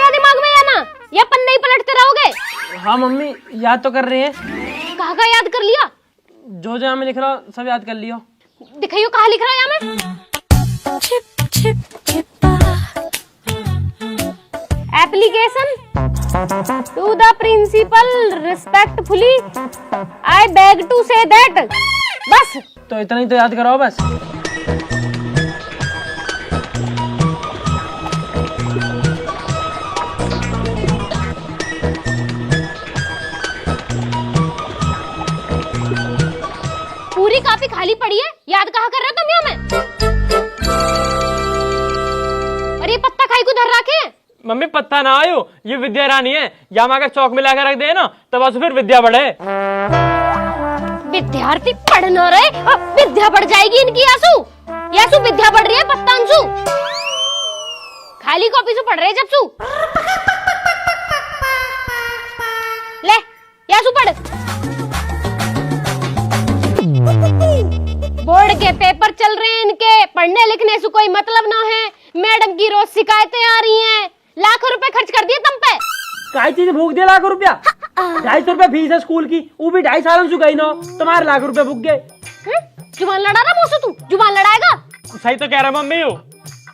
गया दिमाग में या ना? या पन्ने ही पलटते रहोगे? हाँ मम्मी याद तो कर रहे हैं। कहाँ का याद कर लिया? जो जो मैं लिख रहा हूँ सब याद कर लियो। दिखाइयो कहाँ लिख रहा है यहाँ में? Application to the principal respectfully I beg to say that. बस तो इतना ही तो याद कराओ बस। पूरी कॉपी खाली पड़ी है, याद कहाँ कर रहे हो तुम यहाँ में? और ये पत्ता खाई को धर रखे हैं? मम्मी पत्ता ना आयो, ये विद्या रानी है। या माँ का चौक में लाकर रख दे ना तब आज फिर विद्या बढ़े। विद्यार्थी पढ़ न रहे, विद्या बढ़ जाएगी इनकी। यासु यासु विद्या बढ़ रही है, पत्ता अंशु खाली कॉपी से पढ़ रहे जब सु। ले यासु पढ़। बोर्ड के पेपर चल रहे हैं इनके, पढ़ने लिखने से कोई मतलब ना है। मैडम की रोज शिकायतें आ रही हैं। लाखों रुपए खर्च कर दिए तुम पे। काय चीज भूख दिया लाखों रुपया? 250 रुपया फीस है स्कूल की, वो भी 2.5 साल से गई ना, तुम्हारे लाख रुपए भूख गए। जुबान लड़ा रहा मौसू, तू जुबान लड़ाएगा? सही तो कह रहा मम्मी हो।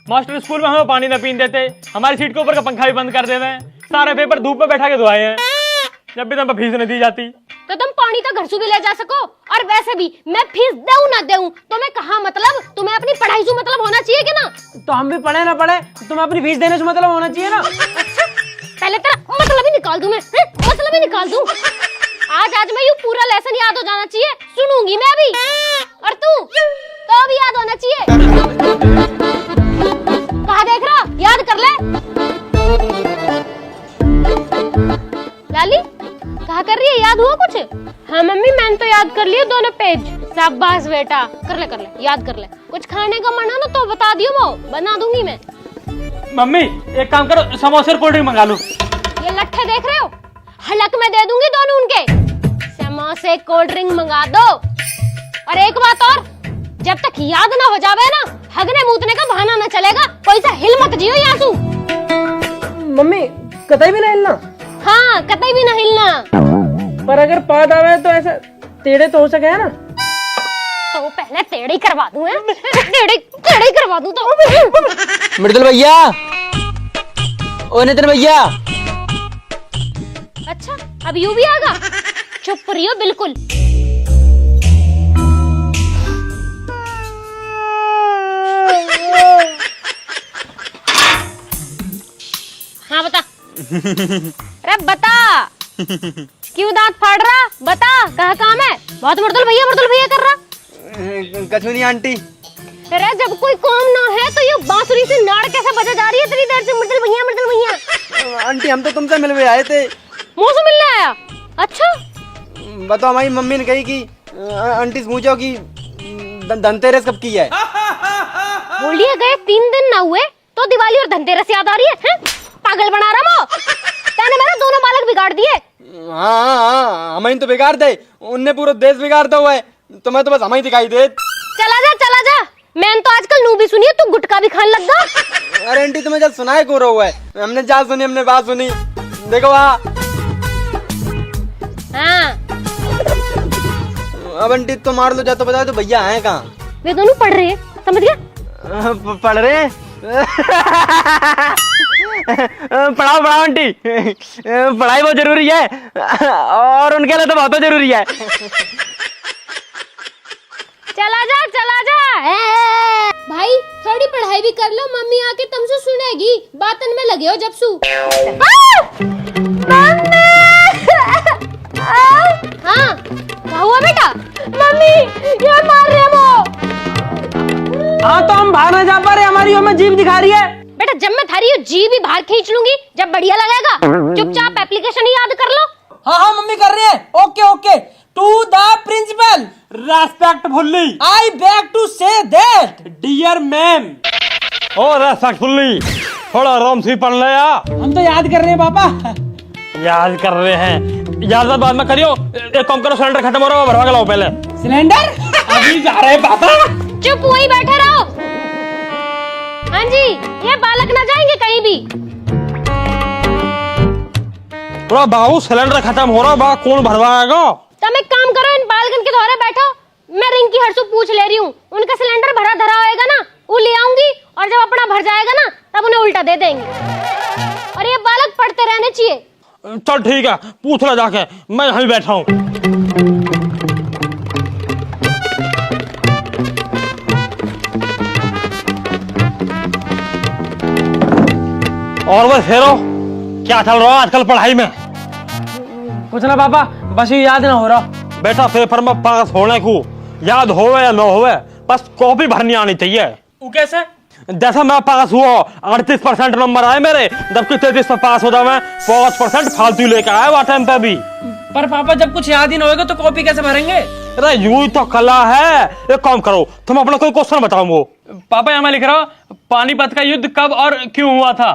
मास्टर स्कूल में हमें पानी न पीने देते, हमारी सीट के ऊपर का पंखा भी बंद कर देते, सारे पेपर धूप में बैठा के धुआए हैं, जब भी तुम फीस नहीं दी जाती। तो तुम पानी तो घर से भी ले जा सको। और वैसे भी मैं फीस दूं ना दूं तुम्हें कहाँ मतलब, तुम्हें अपनी पढ़ाई से मतलब होना चाहिए कि ना? तो हम भी पढ़े ना पढ़े, तुम्हें अपनी फीस देने से मतलब होना चाहिए ना। पहले तेरा मतलब ही निकाल दूं मैं, मतलब ही निकाल दूं। आज मैं यूं पूरा लेसन याद हो जाना चाहिए, सुनूंगी मैं अभी। और तू तो भी याद होना चाहिए। कहाँ देख रहा, याद कर ले। लाली कहाँ कर रही है, याद हुआ कुछ? हाँ मम्मी मैंने तो याद कर लिया दोनों पेज। शाबाश बेटा, कर ले याद कर ले। कुछ खाने का मन है ना तो बता दियो, वो बना दूंगी मैं। मम्मी एक काम करो, समोसे और कोल्ड ड्रिंक मंगा लो। ये लट्ठे देख रहे हो, हलक में दे दूंगी दोनों उनके। समोसे कोल्ड ड्रिंक मंगा दो। और एक बात और, जब तक याद ना हो जावे ना, हगने मूतने का बहाना ना चलेगा। कोई सा हिल मत जियो यासू। मम्मी कतई भी ना हिलना। हाँ कतई भी ना हिलना। पर अगर पाद आवे तो ऐसा टेढ़े तो हो सके है ना। तो पहले टेढ़े करवा दूं है, टेढ़े करवा दूं तो। मृदुल भैया, ओ नितिन भैया। अच्छा अब यू भी आगा, चुप रहियो बिल्कुल। हाँ बता। अरे बता, क्यों दांत फाड़ रहा? बता कहाँ काम है? बहुत मृदुल भैया कर रहा। कछुनी आंटी। अरे जब कोई काम ना है तो ये बांसुरी से नाड़ कैसे बजा जा रही है इतनी देर से? मृदुल भैया। आंटी हम तो तुमसे मिलने आए थे। मुँह से मिलने आया? अच्छा बताओ, हमारी मम्मी ने कही कि आंटी से पूछो कि धनतेरस कब की है। बोलिए गए 3 दिन ना हुए तो दिवाली और धनतेरस याद आ रही है? पागल बना रहा वो। तूने मेरे दोनों बालक बिगाड़ दिए। हाँ हमें तो बिगाड़ दे, उनने पूरा देश बिगाड़ दिया हुआ है। तुम्हें तो बस हमें दिखाई दे। चला जा। मैंने तो आजकल नू भी सुनी है, तू गुटखा भी खाने लग गया। अरे आंटी तुम्हें जब सुनाए को रहा है, हमने जा सुनी, हमने बात सुनी। देखो हाँ अब आंटी तो मार लो, जा तो बताओ तो भैया हैं कहाँ? वे दोनों पढ़ रहे हैं, समझ गया? पढ़ रहे हैं। पढ़ाओ आंटी, पढ़ाई बहुत जरूरी है और उनके लिए तो बहुत जरूरी है। चला जा भाई, थोड़ी पढ़ाई भी कर लो, मम्मी आके तुमसे सुनेगी। बातन में लगे हो जब सु। हाँ क्या हुआ बेटा? मम्मी ये मार रहे वो। हाँ तो हम बाहर ना जा पा रहे, हमारी हमें जीभ दिखा रही है। बेटा जब मैं थारी जी भी बाहर खींच लूंगी जब बढ़िया लगेगा। चुपचाप एप्लीकेशन ही याद कर लो। हाँ मम्मी कर रहे हैं। Okay to the principal respectfully I beg to say that dear ma'am. ओ रेस्पेक्टफुली थोड़ा आराम से पढ़ ले यार। हम तो याद कर रहे हैं पापा। याद कर रहे हैं, याद बाद में करियो। एक काम करो, सिलेंडर खत्म हो रहा है, भरवा के लाओ पहले। सिलेंडर अभी जा रहे हैं पापा। चुप वहीं बैठे रहो। हाँ जी, ये बालक ना जाएंगे कहीं भी। पूरा बाबू सिलेंडर खत्म हो रहा बा, कौन भरवाएगा? तुम एक काम करो, इन बालकन के धोरे बैठो, मैं रिंकी हर्षु पूछ ले रही हूँ, उनका सिलेंडर भरा धरा होएगा ना, वो ले आऊंगी और जब अपना भर जाएगा ना तब उन्हें उल्टा दे देंगे। और ये बालक पढ़ते रहने चाहिए। चल ठीक है, पूछ ला जाके, मैं यहीं बैठा हूँ। और बस हेरो, क्या चल रहा है आजकल पढ़ाई में? कुछ ना पापा, बस ये याद ना हो रहा। बेटा पेपर में पास होने को याद होवे या न होवे, बस कॉपी भरनी आनी चाहिए। वो कैसे? जैसा मैं पास हुआ 38% नंबर आए मेरे, जबकि 33 पर पास होता मैं 5% फालतू लेकर आया वो टाइम पे भी। पर पापा जब कुछ याद ही ना होगा तो कॉपी कैसे भरेंगे? अरे यूं तो कला है। एक काम करो, तुम अपना कोई क्वेश्चन बताओ। वो पापा यहाँ मैं लिख रहा हूँ, पानीपत का युद्ध कब और क्यों हुआ था।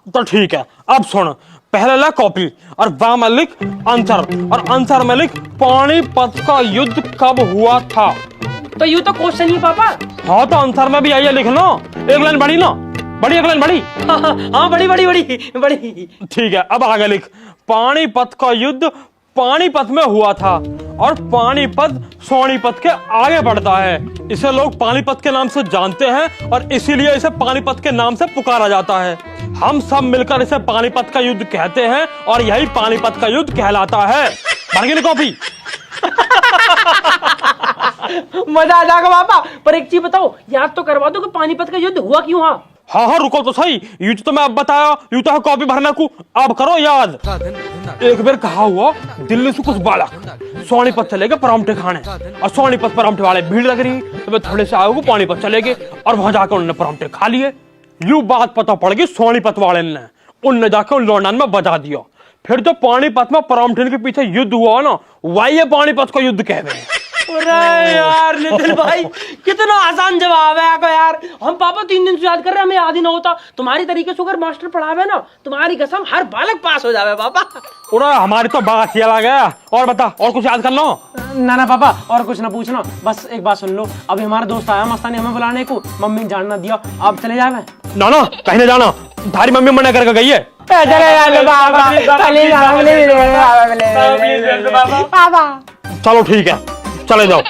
तो ठीक है, अब सुन, पहले ला कॉपी और वहां में लिख आंसर, और आंसर में लिख पानीपत का युद्ध कब हुआ था। तो यूं तो क्वेश्चन ही पापा। हाँ तो आंसर में भी आइए लिखना, एक लाइन बड़ी ना, बड़ी एक लाइन बड़ी। हाँ बड़ी बड़ी बड़ी बड़ी। ठीक है, अब आगे लिख, पानीपत का युद्ध पानीपत में हुआ था और पानीपत सोनीपत के आगे बढ़ता है। इसे लोग पानीपत के नाम से जानते हैं और इसीलिए इसे पानीपत के नाम से पुकारा जाता है। हम सब मिलकर इसे पानीपत का युद्ध कहते हैं और यही पानीपत का युद्ध कहलाता है। भर गई कॉपी? मजा आ जाएगा पापा। पर एक चीज बताओ, याद तो करवा दो कि पानीपत का युद्ध हुआ क्यों? हाँ हाँ रुको तो सही, यूं तो मैं अब बताया, यूं तो है कॉपी भरना को, अब करो याद। एक बार कहा हुआ, दिल्ली से कुछ बालक सोनीपत चले गए परांठे खाने, और सोनीपत परांठे वाले भीड़ लग रही, तो वे थोड़े से आगे पानीपत चले गए और वहां जाकर उन्होंने परांठे खा लिए। यूं बात पता पड़ गई सोनीपत वाले ने, उनने जाकर उन लौंडा में बजा दिया। फिर जो पानीपत में परांठे के पीछे युद्ध हुआ ना, वही पानीपत का युद्ध कह रहे हैं। अरे यार नितिन भाई, कितना आसान जवाब है आपका यार। हम पापा 3 दिन से याद कर रहे हैं, हमें याद ही ना होता। तुम्हारी तरीके से अगर मास्टर पढ़ावे ना, तुम्हारी कसम हर बालक पास हो जावे पापा। पूरा हमारी तो बात चला गया। और बता, और कुछ याद कर लो। ना पापा, और कुछ ना पूछना, बस एक बात सुन लो। अभी हमारा दोस्त आया मस्तानी हमें बुलाने को, मम्मी ने जानना दिया, आप चले जावे। ना ना कहीं ना जाना, थारी मम्मी मना करके गई है। चलो ठीक है, चले जाओ।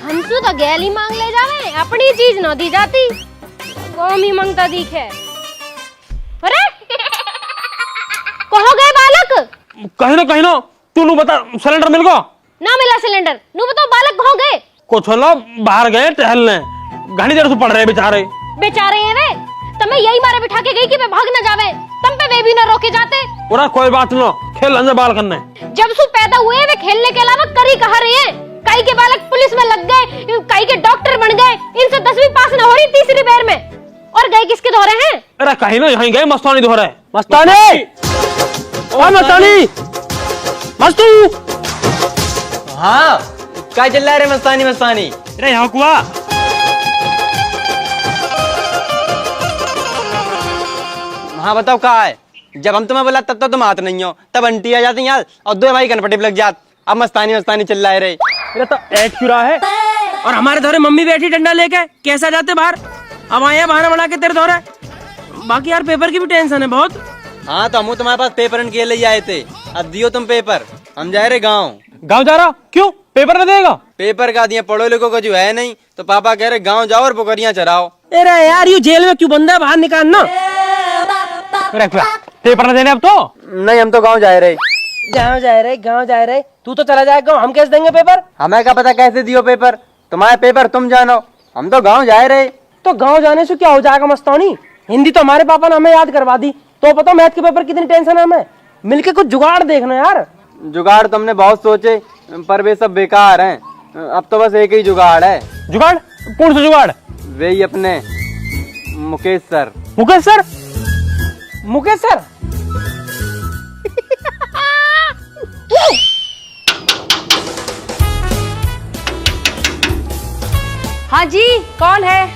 हमसू तो गैली मांग ले जावे, अपनी चीज न दी जाती, गोमी मांगता दिखे। अरे कहो गए बालक? कहीं ना तू बता, सिलेंडर मिल गया? ना मिला सिलेंडर, नू बताओ बालक कहो गए? कुछ ना बाहर गए टहलने, घनी देर से पढ़ रहे बेचारे। बेचारे हैं वे, तमें यही मारे बिठा के गई कि वे भाग न जावे, तम पे वे भी न रोके जाते। पूरा कोई बात ना, खेल अंदर बाल करने। जब से पैदा हुए वे खेलने के अलावा करी कहा रहे हैं। कई के बालक पुलिस में लग गए, कई के डॉक्टर बन गए, इनसे 10वीं पास न हो रही तीसरी बार में। और गए किसके धोरे हैं? अरे कहीं ना यहीं गए मस्तानी धोरे। मस्तानी, ओ मस्तानी, मस्तू। हाँ क्या चल रहा है मस्तानी? मस्तानी अरे यहाँ कुआ। हाँ बताओ कहाँ है? जब हम तुम्हें बोला तब तो तुम आते नहीं हो, तब आंटी आ जाती यार और 2 भाई कनपटी लग जात। अब मस्तानी मस्तानी चिल्ला रहे। अरे तो ऐड क्यों रहा है? और हमारे धोरे मम्मी बैठी डंडा लेके, कैसा जाते बाहर? अब आए बहाना बना के तेरे धोरे। बाकी यार पेपर की भी टेंशन है बहुत। हाँ तो हम तुम्हारे पास पेपर के लिए आए थे, अब दियो तुम पेपर। हम जा रहे गाँव। गाँव जा रहा? क्यों, पेपर न देगा? पेपर का दिया, पढ़ो लिखो का जो है नहीं, तो पापा कह रहे गाँव जाओ और बकरियां चराओ। अरे यार यू जेल में क्यों बंद है, बाहर निकालना। पेपर न देने अब तो? नहीं हम तो गाँव जा रहे। गाँव जा रहे। तू तो चला जाएगा, हम कैसे देंगे पेपर? हमें क्या पता कैसे दियो पेपर, तुम्हारे पेपर तुम जानो, हम तो गाँव जा रहे। तो गाँव जाने से क्या हो जाएगा मस्तानी? हिंदी तो हमारे पापा ने हमें याद करवा दी, तो पता मैथ के पेपर कितनी टेंशन है हमें। मिलके कुछ जुगाड़ देखना यार। जुगाड़ तुमने बहुत सोचे पर वे सब बेकार हैं। अब तो बस एक ही जुगाड़ है। जुगाड़? कौन सा जुगाड़? वही अपने Mukesh sir. Mukesh sir? Mukesh sir? हाँ जी, कौन है?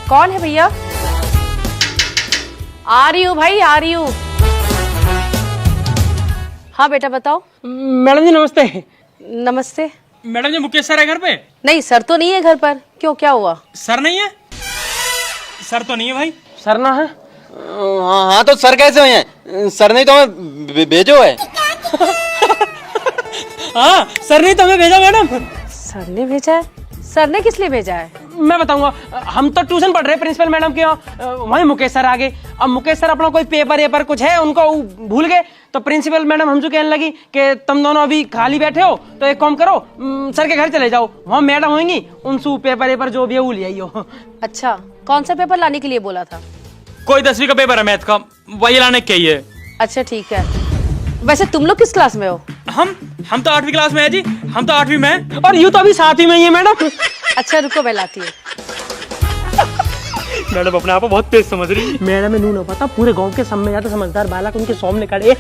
कौन है भैया? आ रही हूँ भाई, आ रही हूँ। हाँ बेटा बताओ। मैडम जी नमस्ते। नमस्ते। मैडम जी मुकेश सर है घर पे? नहीं सर तो नहीं है घर पर। क्यों, क्या हुआ? सर नहीं है? सर तो नहीं है भाई। सर ना है? हाँ तो सर कैसे हुए हैं? सर नहीं तो हमें भेजो है। हाँ सर नहीं तो हमें भेजा मैडम। सर ने भेजा है? सर ने किस लिए भेजा है? मैं बताऊंगा। हम तो ट्यूशन पढ़ रहे हैं प्रिंसिपल मैडम के यहाँ, वहीं मुकेश सर आ गए। अब मुकेश सर अपना कोई पेपर कुछ है उनको भूल गए, तो प्रिंसिपल मैडम हमसे कहने लगी कि तुम दोनों अभी खाली बैठे हो तो एक काम करो, सर के घर चले जाओ, वहाँ मैडम होंगी, उनसे पेपर जो भी है वो ले आइयो। अच्छा, कौन सा पेपर लाने के लिए बोला था? कोई 10वीं का पेपर है मैथ का, वही लाने के ही है। अच्छा ठीक है। वैसे तुम लोग किस क्लास में हो? हम तो 8वीं क्लास में है जी, हम तो 8वीं में है। और यूं तो अभी साथ ही में ही है मैडम। अच्छा रुको मैं लाती हूँ। मैडम अपने आप को बहुत तेज समझ रही है। मैडम में नून पता पूरे गांव के सब में ज्यादा समझदार बालक उनके सामने खड़े।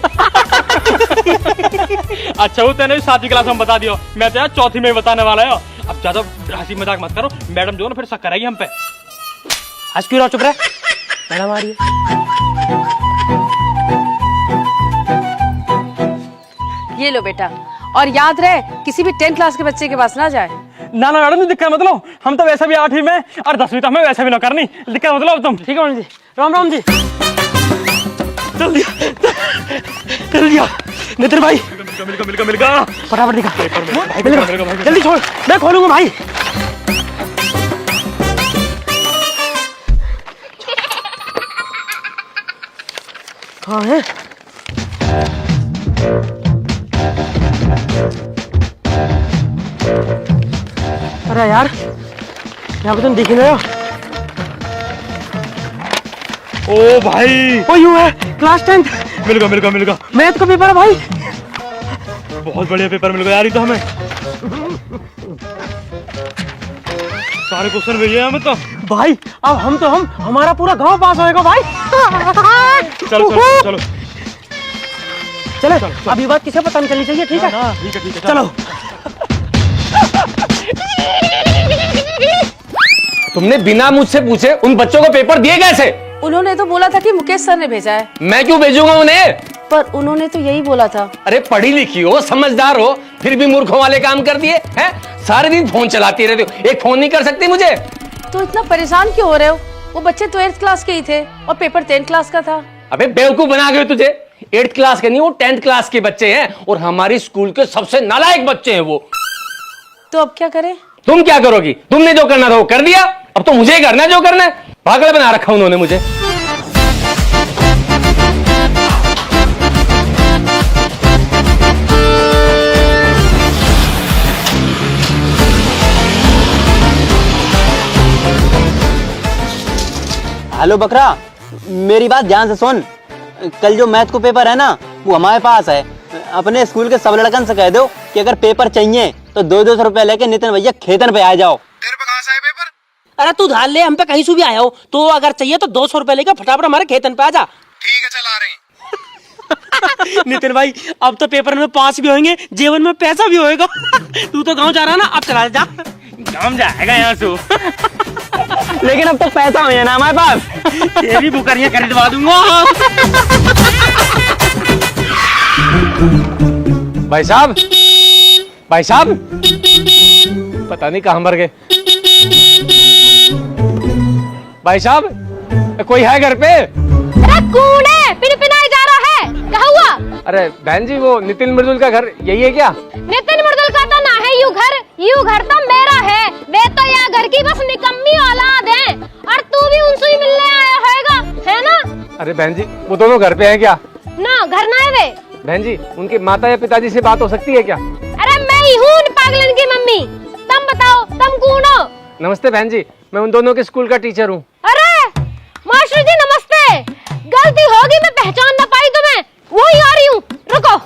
अच्छा वो तेने 7वीं क्लास में बता दियो, मैं तो यार 4थी में बताने वाला है। अब ज्यादा हंसी मजाक मत करो, मैडम जो है ना फिर शक करेगी हम पे। हंस क्यों रहा, चुप रहे। मैडम आ रही है। ये लो बेटा, और याद रहे किसी भी 10th क्लास के बच्चे के पास ना जाए। ना मैडम जी दिक्कत मतलब, हम तो वैसे भी 8वीं में और 10वीं तो हमें वैसे भी ना करनी, दिक्कत मतलब तुम। ठीक है मैडम जी, राम राम जी। चल दिया नितिन भाई मिल गया फटाफट दिखा, जल्दी छोड़, मैं खोलूंगा भाई। कहाँ है? अरे यार यहाँ पे तुम दिख नहीं रहे हो। ओ भाई वो यूं है, क्लास 10th मिल गया मैथ का पेपर है भाई। बहुत बढ़िया पेपर मिल गया यार, ये तो हमें सारे क्वेश्चन भेजे हमें तो। भाई अब हमारा पूरा गांव पास होएगा भाई। चलो चले अब ये बात किसे पता नहीं चलनी चाहिए, ठीक है? ठीक है चलो। तुमने बिना मुझसे पूछे उन बच्चों को पेपर दिए कैसे? उन्होंने तो बोला था कि मुकेश सर ने भेजा है। मैं क्यों भेजूंगा उन्हें? पर उन्होंने तो यही बोला था। अरे पढ़ी लिखी हो, समझदार हो, फिर भी मूर्खों वाले काम कर दिए हैं। सारे दिन फोन चलाती रहते हो, एक फोन नहीं कर सकती मुझे? तो इतना परेशान क्यों हो रहे हो? वो बच्चे तो 8th क्लास के ही थे और पेपर 10th क्लास का था। अबे बेवकूफ बना गए तुझे। 8th क्लास के नहीं, वो 10th क्लास के बच्चे हैं और हमारी स्कूल के सबसे नालायक बच्चे हैं वो। तो अब क्या करें? तुम क्या करोगी? तुमने जो करना था वो कर दिया, अब तो मुझे करना है जो करना है। पागल बना रखा उन्होंने मुझे। हेलो बकरा, मेरी बात ध्यान से सुन। कल जो मैथ को पेपर है ना वो हमारे पास है। अपने स्कूल के सब लड़कन से कह दो कि अगर पेपर चाहिए तो 200 रुपए लेके नितिन भैया खेतन पे आ जाओ। तेरे पे कहाँ से है पेपर? अरे तू धार ले, हम पे कहीं से भी आया हो तो अगर चाहिए तो 200 रुपए लेकर फटाफट हमारे खेतन पे आ जा। ठीक है चल आ रहे हैं। नितिन भाई अब तो पेपर में पास भी होंगे, जीवन में पैसा भी होएगा। तू तो गांव जा रहा ना, अब चला जा। काम जाएगा यहाँ से। लेकिन अब तो पैसा हो ना हमारे पास। तेरी बुकरियां खरीदवा दूंगा। भाई साहब पता नहीं कहां मर गए। भाई साहब कोई है घर पे? अरे कौन है? पिनपिनाई जा रहा है, क्या हुआ? अरे बहन जी वो नितिन मृदुल का घर यही है क्या? नितिन मृदुल का तो ना है यू घर तो मेरा है। वे तो यहाँ घर की बस निकम्मी औलाद है, और तू भी उनसे ही मिलने आया होएगा, है ना? अरे बहन जी वो दोनों घर पे हैं क्या? ना घर ना है वे। बहन जी उनके माता या पिताजी से बात हो सकती है क्या? अरे मैं ही हूँ उन पागलन की मम्मी। तुम बताओ तुम कौन हो? नमस्ते बहन जी, मैं उन दोनों के स्कूल का टीचर हूँ। अरे मास्टर जी नमस्ते, गलती होगी मैं पहचान ना पाई तुम्हें, वही आ रही हूँ, रुको।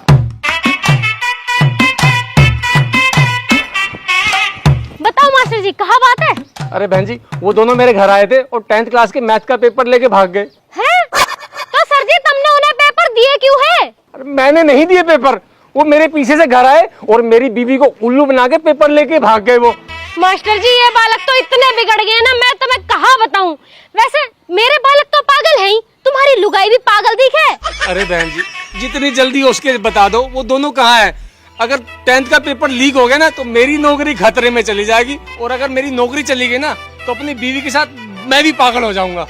बताओ मास्टर जी कहाँ बात है? अरे बहन जी वो दोनों मेरे घर आए थे और 10th क्लास के मैथ का पेपर लेके भाग गए। हैं? तो सर जी तुमने उन्हें पेपर दिए क्यों है? अरे मैंने नहीं दिए पेपर, वो मेरे पीछे से घर आए और मेरी बीवी को उल्लू बना के पेपर लेके भाग गए वो। मास्टर जी ये बालक तो इतने बिगड़ गए ना, मैं तुम्हें कहाँ बताऊं। वैसे मेरे बालक तो पागल हैं ही, तुम्हारी लुगाई भी पागल दिखे। अरे बहन जी, जितनी जल्दी हो उसके बता दो वो दोनों कहाँ है। अगर 10th का पेपर लीक हो गया ना तो मेरी नौकरी खतरे में चली जाएगी, और अगर मेरी नौकरी चली गई ना तो अपनी बीवी के साथ मैं भी पागल हो जाऊंगा।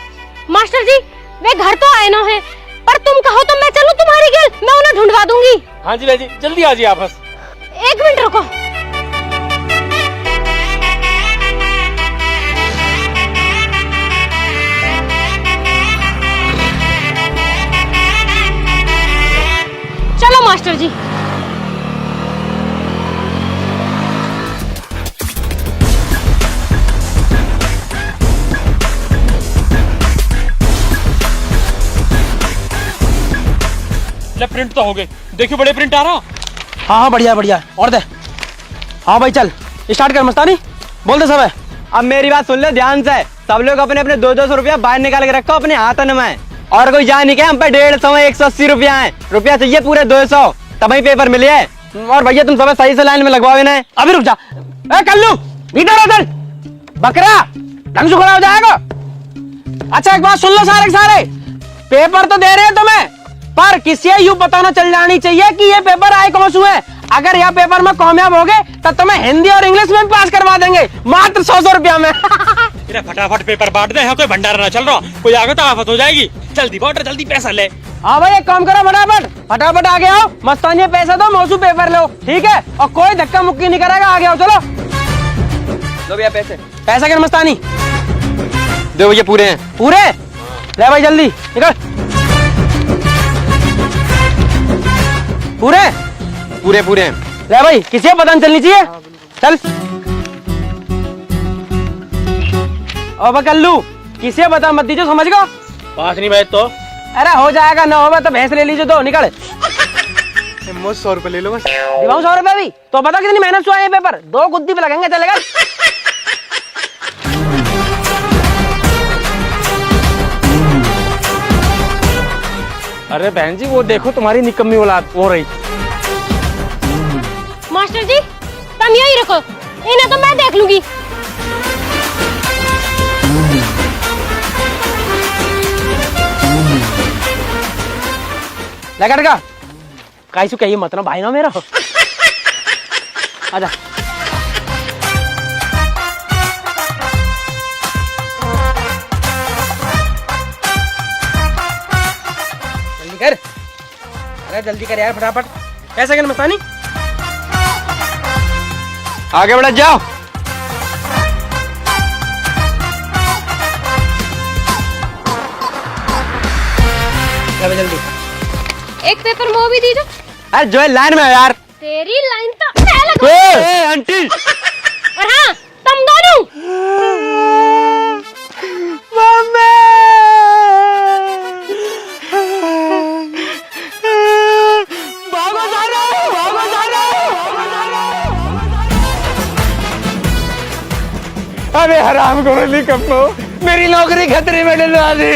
मास्टर जी वे घर तो आए न है, पर तुम कहो तो मैं चलूं तुम्हारी गेल, मैं उन्हें ढूंढवा दूंगी। हाँ जी बहन जी, जल्दी आ जाइए आप बस। 1 मिनट रुको। चलो मास्टर जी। ले प्रिंट तो हो गए, देखियो बड़े प्रिंट आ रहा। हाँ हाँ बढ़िया बढ़िया, और दे। हाँ भाई चल स्टार्ट कर मस्तानी, बोल दे सब है। अब मेरी बात सुन ले ध्यान से, सब लोग अपने अपने 200 रुपया बाहर निकाल के रखो अपने हाथन में, और कोई जान नहीं क्या हम पे 150 180 रुपया है, रुपया चाहिए पूरे 200 तभी पेपर मिले है। और भैया तुम सब सही से लाइन में लगवाओ इन्हें। अभी रुक जा, ए कल्लू नीचे उधर, बकरा ढंग से खड़ा हो जाएगा। अच्छा एक बात सुन लो सारे के सारे, पेपर तो दे रहे हैं तुम्हें, पर किसी यूं पता ना चल जानी चाहिए कि ये पेपर आए कौन से है। अगर यह पेपर में कामयाब हो गए तब तुम्हें हिंदी और इंग्लिश में भी पास करवा देंगे, मात्र 100 रुपया में। फटाफट पेपर बांट दे, यहाँ कोई भंडारा ना चल रहा, कोई आगे तो आफत हो जाएगी। जल्दी बांट, जल्दी पैसा ले। हाँ भाई एक काम करो, फटाफट फटाफट आगे आओ, मस्तानी पैसा दो, मौसू पेपर लो, ठीक है, और कोई धक्का मुक्की नहीं करेगा, आगे आओ चलो। दो भैया पैसे। पैसा कर मस्तानी, दो भैया पूरे हैं। पूरे ले भाई जल्दी निकल। पूरे पूरे पूरे हैं। ले भाई, किसी को पता नहीं चलनी चाहिए, चल। अब कल्लू किसी को पता मत दीजिए, समझ गो। पास नहीं बैठ तो अरे हो जाएगा, ना होगा तो भैंस ले लीजिए, दो निकल। 100 रुपए ले लो बस। दिखाऊं 100 रुपए भी तो पता कितनी मेहनत से आए हैं पेपर, 2 गुद्दी पे लगेंगे, चलेगा। अरे बहन जी वो देखो तुम्हारी निकम्मी औलाद हो रही। मास्टर जी तुम यही रखो, इन्हें तो मैं देख लूंगी। लगा का कैसू कहिए मतलब भाई ना मेरा। आजा जल्दी कर, अरे जल्दी कर यार फटाफट। कैसे कर मस्तानी, आगे बढ़ जाओ। जल्दी एक पेपर वो भी दीजिए। अरे जो है लाइन में यार। तेरी लाइन तो मैं लगूं। आंटी और हाँ तुम दोनों अरे हराम करो निकम्मो, मेरी नौकरी खतरे में डलवा दी,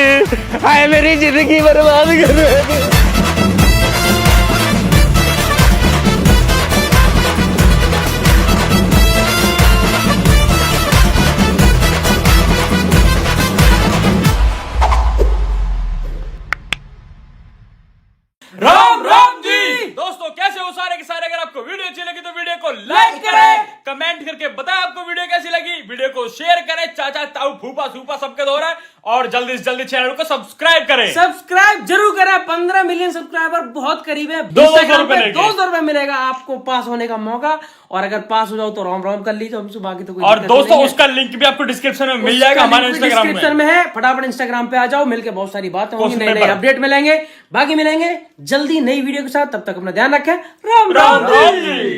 हाय मेरी जिंदगी बर्बाद कर दे। राम राम जी दोस्तों, कैसे हो सारे के सारे। अगर आपको वीडियो अच्छी लगी तो वीडियो को लाइक करें, कमेंट करके बताएं आपको वीडियो कैसी लगी, वीडियो को शेयर करें, चाचा ताऊ फूफा सूफा सबके दो रहा है, और जल्दी से जल्दी चैनल को सब्सक्राइब करें। सब्सक्राइब जरूर करें, 15 मिलियन सब्सक्राइबर बहुत करीब है। 200 रुपए 200 रुपए मिलेगा आपको पास होने का मौका, और अगर पास हो जाओ तो रोम रोम कर लीजिए, हमसे बाकी तो कोई और दिक्कत दोस्तों नहीं है। उसका लिंक भी आपको डिस्क्रिप्शन में मिल जाएगा, हमारे इंस्टाग्राम डिस्क्रिप्शन में है, फटाफट इंस्टाग्राम पे आ जाओ, मिलके बहुत सारी बातें होंगी, क्वेश्चन नए नए पेपर। अपडेट मिलेंगे, बाकी मिलेंगे जल्दी नई वीडियो के साथ। तब तक अपना ध्यान रखें, राम राम। राम राम जी।